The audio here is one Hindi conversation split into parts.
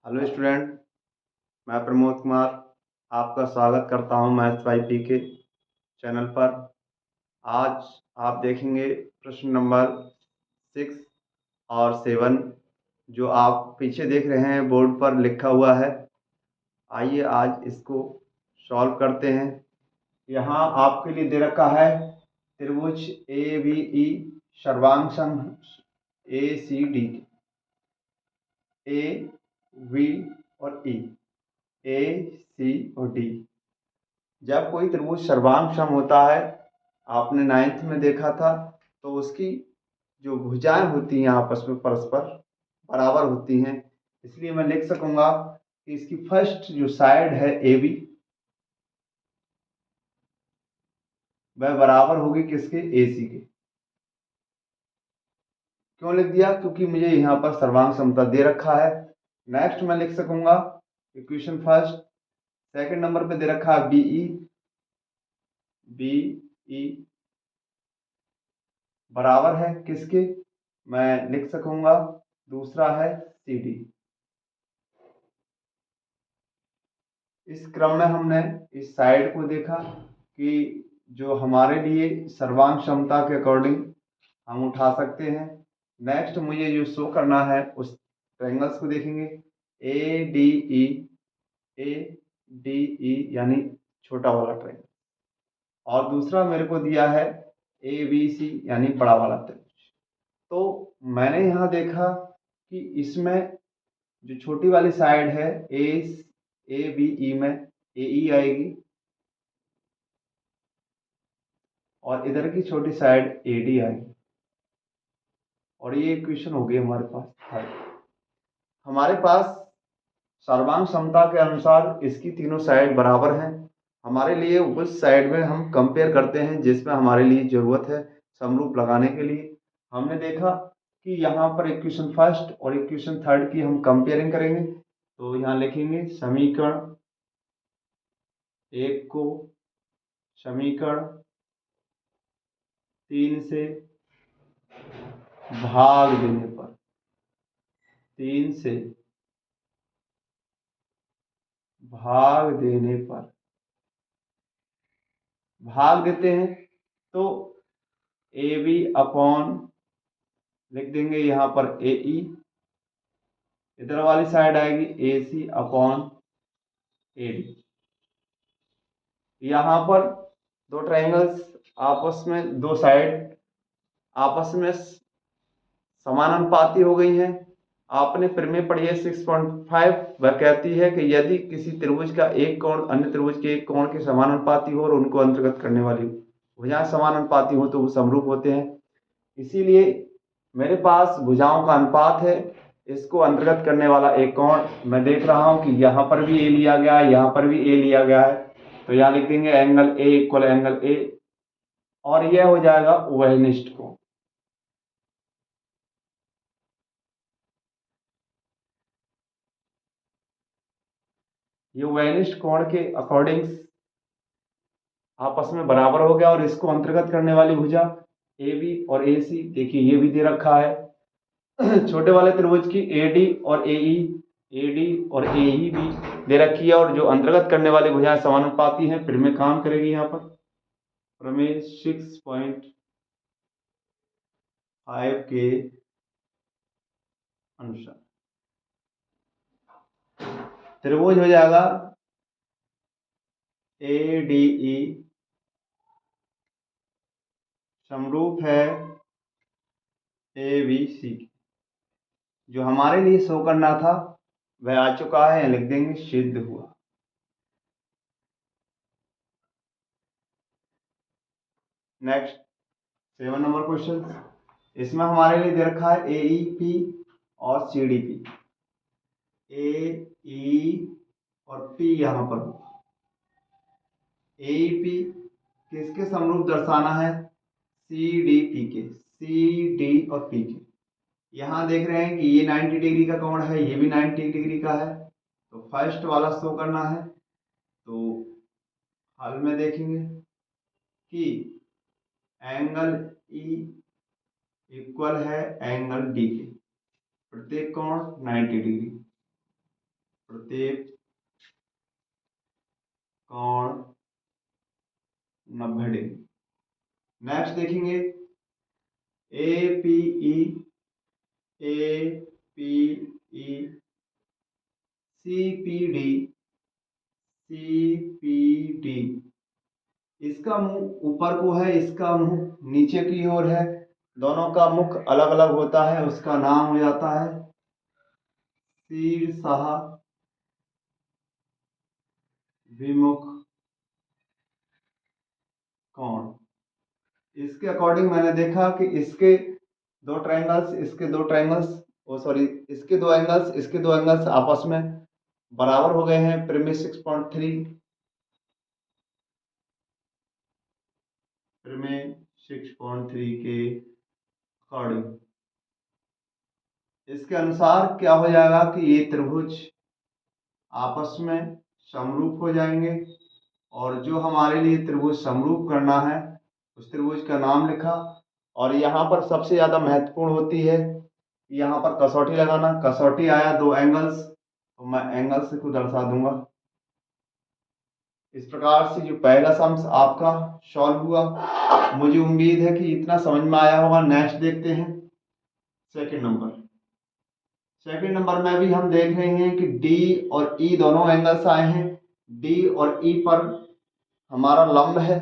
हेलो स्टूडेंट, मैं प्रमोद कुमार आपका स्वागत करता हूं मैथ्स बाय पीके चैनल पर। आज आप देखेंगे प्रश्न नंबर 6 और 7 जो आप पीछे देख रहे हैं बोर्ड पर लिखा हुआ है। आइए आज इसको सॉल्व करते हैं। यहाँ आपके लिए दे रखा है त्रिभुज ए बी ई सर्वांग समूह ए सी डी ए वी और ई ए सी और डी। जब कोई त्रिभुज सर्वांग सम होता है, आपने 9th में देखा था, तो उसकी जो भुजाएं होती हैं आपस में परस्पर बराबर होती हैं। इसलिए मैं लिख सकूंगा कि इसकी फर्स्ट जो साइड है ए बी वह बराबर होगी किसके, ए सी के। क्यों लिख दिया? क्योंकि मुझे यहाँ पर सर्वांग समता दे रखा है। नेक्स्ट मैं लिख सकूंगा इक्वेशन फर्स्ट, सेकंड नंबर पे दे रखा है बी ई बराबर है किसके, मैं लिख सकूंगा दूसरा है सी डी। इस क्रम में हमने इस साइड को देखा कि जो हमारे लिए सर्वांग क्षमता के अकॉर्डिंग हम उठा सकते हैं। नेक्स्ट मुझे जो शो करना है उस ट्रायंगल्स को देखेंगे, ए डी ई यानी छोटा वाला ट्रायंगल, और दूसरा मेरे को दिया है ए बी सी यानी बड़ा वाला त्रिभुज। तो मैंने यहाँ देखा कि इसमें जो छोटी वाली साइड है ए बी ई में ए ई आएगी, और इधर की छोटी साइड ए डी आएगी, और ये इक्वेशन हो गई हमारे पास थर्ड। हमारे पास सर्वांग समता के अनुसार इसकी तीनों साइड बराबर हैं। हमारे लिए उस साइड में हम कंपेयर करते हैं जिसमें हमारे लिए जरूरत है समरूप लगाने के लिए। हमने देखा कि यहाँ पर इक्वेशन फर्स्ट और इक्वेशन थर्ड की हम कंपेयरिंग करेंगे। तो यहाँ लिखेंगे समीकरण एक को समीकरण 3 से भाग देने पर, 3 से भाग देने पर भाग देते हैं तो ए बी अपॉन लिख देंगे यहाँ पर ए ई, इधर वाली साइड आएगी ए सी अपॉन ए डी। यहाँ पर दो ट्रायंगल्स आपस में, दो साइड आपस में समानुपाती हो गई हैं। आपने प्रमेय पढ़ी है 6.5, वह कहती है कि यदि किसी त्रिभुज का एक कोण अन्य त्रिभुज के एक कोण के समानुपाती हो और उनको अंतर्गत करने वाली भुजाएं समानुपाती हो तो वो समरूप होते हैं। इसीलिए मेरे पास भुजाओं का अनुपात है, इसको अंतर्गत करने वाला एक कोण मैं देख रहा हूं कि यहाँ पर भी ए लिया गया है, यहाँ पर भी ए लिया गया है, तो यहाँ लिख देंगे angle A equal angle A, और यह हो जाएगा उभयनिष्ठ कोण। ये उभयनिष्ठ कोण के अकॉर्डिंग आपस में बराबर हो गया, और इसको अंतर्गत करने वाली भुजा ए बी और ए सी, देखिए ये भी दे रखा है। छोटे वाले त्रिभुज की ए डी और ए ई भी दे रखी है, और जो अंतर्गत करने वाली भुजाएं समानुपाती हैं, फिर में काम करेगी यहाँ पर प्रमेय 6.5 के अनुसार। त्रिभुज हो जाएगा ए डी ई समरूप है ए बी सी। जो हमारे लिए शो करना था वह आ चुका है, लिख देंगे सिद्ध हुआ। नेक्स्ट 7 नंबर क्वेश्चन, इसमें हमारे लिए दे रखा है ए ई पी और सी डी पी। ए ई और पी यहां पर होगा। ए ई पी किसके समरूप दर्शाना है, सी डी पी के, सी डी और पी के। यहां देख रहे हैं कि ये 90 डिग्री का कोण है, ये भी 90 डिग्री का है, तो फर्स्ट वाला शो करना है। तो हल में देखेंगे कि एंगल ई इक्वल है एंगल डी के, प्रत्येक कोण 90 डिग्री। प्रत्येक कोण 90 डिग्री। नेक्स्ट देखेंगे A P E, A P E, C P D, C P D. इसका मुंह ऊपर को है, इसका मुंह नीचे की ओर है, दोनों का मुख अलग अलग होता है, उसका नाम हो जाता है शीर्षः विमुख कोण। इसके अकॉर्डिंग मैंने देखा कि इसके दो ट्रायंगल्स, इसके दो ट्रायंगल्स, ओ सॉरी, इसके दो एंगल्स, इसके दो एंगल्स आपस में बराबर हो गए हैं। प्रीमे 6.3, प्रीमे 6.3 के अकॉर्डिंग इसके अनुसार क्या हो जाएगा कि ये त्रिभुज आपस में समरूप हो जाएंगे। और जो हमारे लिए त्रिभुज समरूप करना है उस त्रिभुज का नाम लिखा। और यहाँ पर सबसे ज्यादा महत्वपूर्ण होती है यहाँ पर कसौटी लगाना। कसौटी आया दो एंगल्स, तो मैं एंगल्स को दर्शा दूंगा। इस प्रकार से जो पहला सम आपका सॉल्व हुआ। मुझे उम्मीद है कि इतना समझ में आया होगा। नेक्स्ट देखते हैं सेकंड नंबर। सेकंड नंबर में भी हम देख रहे हैं कि डी और ई दोनों एंगल्स आए हैं। डी और ई पर हमारा लंब है,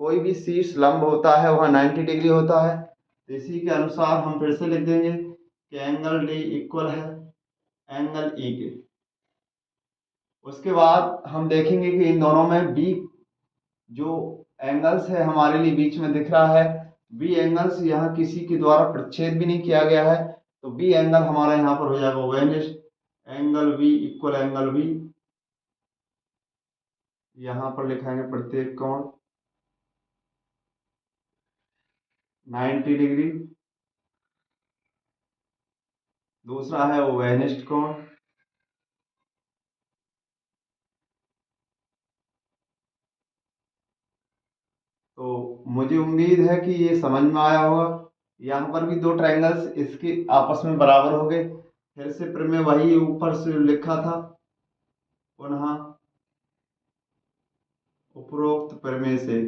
कोई भी शीर्ष लंब होता है वहां 90 डिग्री होता है। तो इसी के अनुसार हम फिर से लिख देंगे कि एंगल डी इक्वल है एंगल ई के। उसके बाद हम देखेंगे कि इन दोनों में बी जो एंगल्स है हमारे लिए बीच में दिख रहा है, बी एंगल्स यहाँ किसी के द्वारा प्रच्छेद भी नहीं किया गया है, तो बी एंगल हमारा यहाँ पर हो जाएगा वेनिस्ट angle B equal angle B. यहाँ पर लिखाएंगे प्रत्येक कोण 90 डिग्री। दूसरा है वो वेनिस्ट कोण। तो मुझे उम्मीद है कि ये समझ में आया होगा। यहाँ पर भी दो ट्रायंगल्स इसके आपस में बराबर हो गए। फिर से प्रमेय वही ऊपर से लिखा था, पुनः उपरोक्त प्रमेय से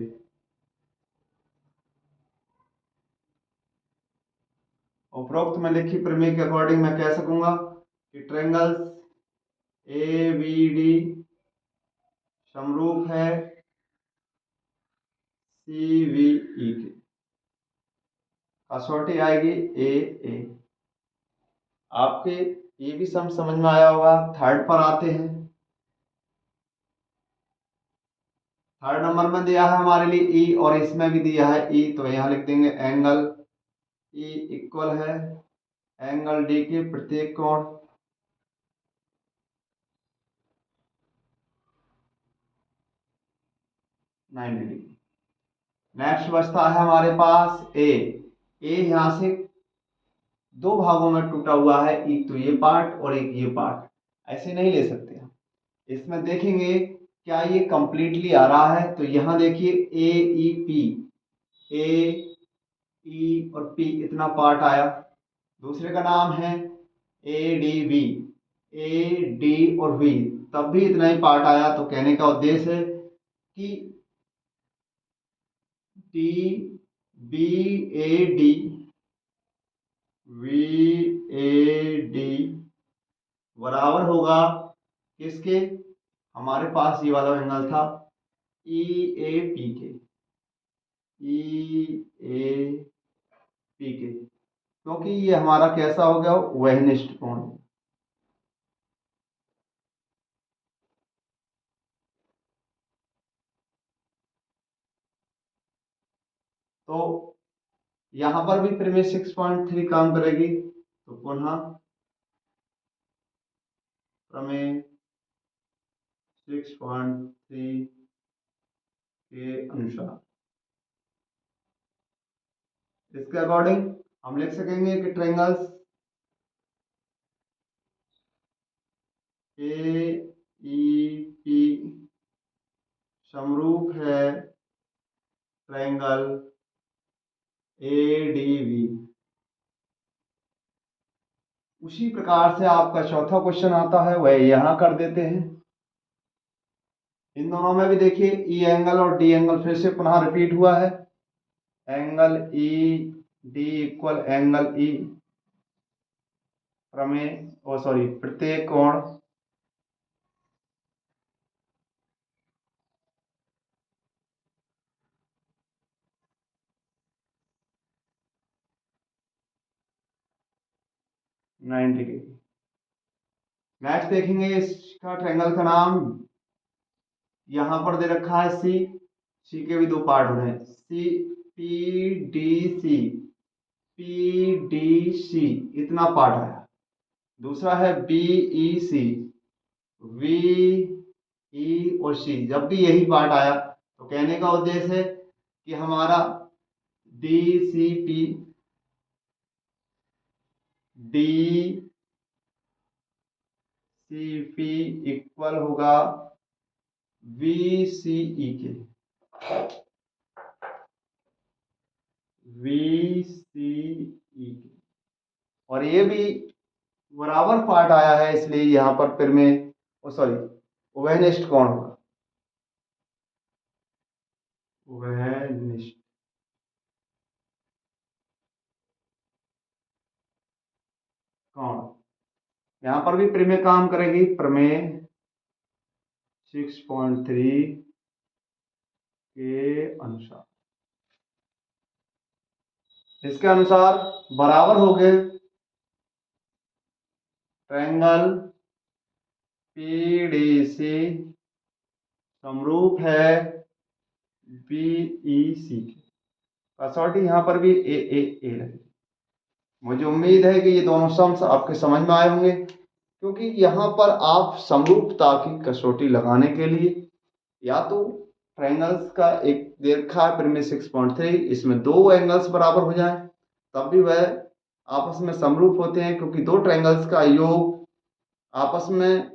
उपरोक्त में लिखी प्रमेय के अकॉर्डिंग मैं कह सकूंगा कि ट्रायंगल्स ए बी डी समरूप है सी वी ई के। कसौटी आएगी ए ए। आपके ये भी समझ में आया होगा। थर्ड पर आते हैं। थर्ड नंबर में दिया है हमारे लिए ई और इसमें भी दिया है ई, तो यहां लिख देंगे एंगल ई इक्वल है एंगल डी के प्रत्येक कोण 90 डिग्री। नेक्स्ट बचता है हमारे पास ए। ए यहां से दो भागों में टूटा हुआ है, एक तो ये पार्ट और एक ये पार्ट। ऐसे नहीं ले सकते हम। इसमें देखेंगे क्या ये कंप्लीटली आ रहा है, तो यहां देखिए ए ई पी, ए ई और पी इतना पार्ट आया। दूसरे का नाम है A D B, A D और बी, तब भी इतना ही पार्ट आया। तो कहने का उद्देश्य है कि T B A D V A D बराबर होगा किसके, हमारे पास ये वाला एंगल था ई ए पी के, ई ए पी के, क्योंकि ये हमारा कैसा हो गया वेहनिस्ट कोण। तो यहां पर भी प्रीमियर 6.3 काम करेगी। तो पुनः प्रमेय 6.3 के अनुसार इसके अकॉर्डिंग हम लिख सकेंगे कि ट्रायंगल्स ए ई पी समरूप है ट्रायंगल ए डी वी उसी प्रकार से आपका चौथा क्वेश्चन आता है, वह यहाँ कर देते हैं। इन दोनों में भी देखिए ई एंगल और डी एंगल फिर से पुनः रिपीट हुआ है। Angle E D equal angle E, प्रमेय प्रत्येक कोण नाइन्टी डिग्री। नेक्स्ट देखेंगे इसका ट्रायंगल का नाम, यहां पर दे रखा है सी। सी के भी दो पार्ट हो रहे हैं, C P D C, P D C इतना पार्ट आया। दूसरा है बी ई सी, वी ई और सी। जब भी यही पार्ट आया तो कहने का उद्देश्य है कि हमारा D C P, D C P equal होगा वी सी ई के, वी सी ई के। और ये भी बराबर पार्ट आया है, इसलिए यहां पर फिर में उभयनिष्ठ कौन होगा, उभयनिष्ठ। कौन, यहां पर भी प्रमेय काम करेगी, प्रमेय 6.3 के अनुसार। इसके अनुसार बराबर हो गए ट्रायंगल पीडीसी समरूप है बीईसी की। कसौटी यहां पर भी ए लगी। मुझे उम्मीद है कि ये दोनों सम्स आपके समझ में आए होंगे, क्योंकि यहाँ पर आप समरूपता की कसौटी लगाने के लिए या तो ट्रायंगल्स का एक दे रखा है प्रमेय 6.3, इसमें दो एंगल्स बराबर हो जाएं तब भी वह आपस में समरूप होते हैं, क्योंकि दो ट्रायंगल्स का योग आपस में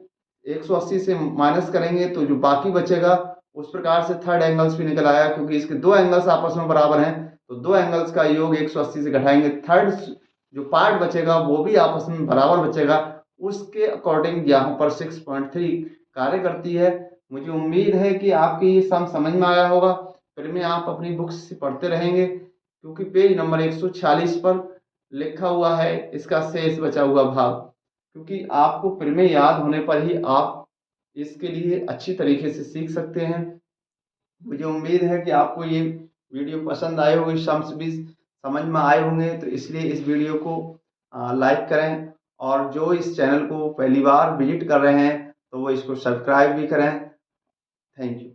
180 से माइनस करेंगे तो जो बाकी बचेगा उस प्रकार से थर्ड एंगल्स भी निकल आया, क्योंकि इसके दो एंगल्स आपस में बराबर हैं तो दो एंगल्स का योग 180 से घटाएंगे, थर्ड जो पार्ट बचेगा वो भी आपस में बराबर बचेगा। उसके अकॉर्डिंग यहाँ पर 6.3 कार्य करती है। मुझे उम्मीद है कि आपकी ये सम समझ में आया होगा। फिर में आप अपनी बुक्स से पढ़ते रहेंगे, क्योंकि पेज नंबर 146 पर लिखा हुआ है इसका शेष बचा हुआ भाग, क्योंकि आपको प्रमेय याद होने पर ही आप इसके लिए अच्छी तरीके से सीख सकते हैं। मुझे उम्मीद है कि आपको ये वीडियो पसंद आए होगी, सम्स भी समझ में आए होंगे, तो इसलिए इस वीडियो को लाइक करें, और जो इस चैनल को पहली बार विजिट कर रहे हैं तो वो इसको सब्सक्राइब भी करें। Thank you.